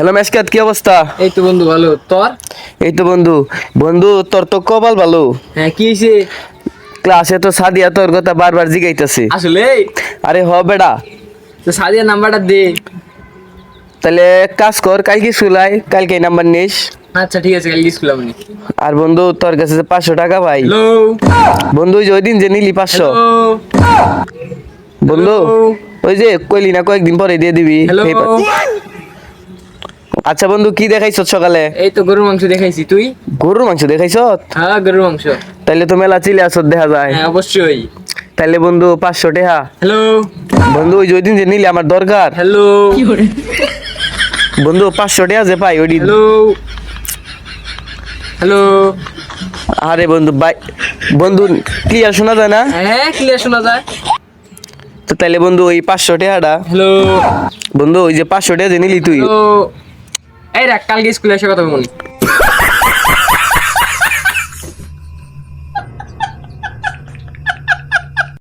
Hello Mishkat, কি অবস্থা? এই তো বন্ধু ভালো। তোর? এই তো বন্ধু। বন্ধু তোর তো কপাল ভালো। হ্যাঁ, কি হয়েছে? ক্লাসে তো সাদিয়া তোর কথা বারবার জিগাইতেছে। আসলে আরে হ বেড়া, তো সাদিয়ার নাম্বারটা দে। তাহলে এক কাজ কর, কালকে শুলাই, কালকে নাম্বার নিস। আচ্ছা ঠিক আছে, কালকে স্কুল আমি। আর বন্ধু তোর কাছে যে 500 টাকা ভাই, হ্যালো বন্ধু ওই যে ওই দিন যে নিলি 500, হ্যালো বন্ধু ওই যে কইলি না কয়েকদিন পরে দিয়ে দিবি। হ্যালো। আচ্ছা বন্ধু, কি দেখাইছ সকালে? এই তো গরুর মাংস দেখাইছি। তুই? গরুর মাংস দেখাইছ? হ্যাঁ, গরুর মাংস। তাইলে তো মেলা চিলে আসত দেখা যায়। হ্যাঁ অবশ্যই। তাইলে বন্ধু 500 টাকা। হ্যালো বন্ধু ওই যে ওই দিন যে নিলি আমার দরকার। হ্যালো বন্ধু 500 টাকা যে পাই ওই দিন। Hello hello. আরে বন্ধু বাই, বন্ধু ক্লিয়ার শোনা যায় না? হ্যাঁ ক্লিয়ার শোনা যায়। তো তাইলে বন্ধু ওই 500 টাকাটা, হ্যালো বন্ধু ওই যে 500 টাকা যে নিলি তুই, হ্যালো। এই রাখ, কালকে স্কুলে এসে কথা বলি।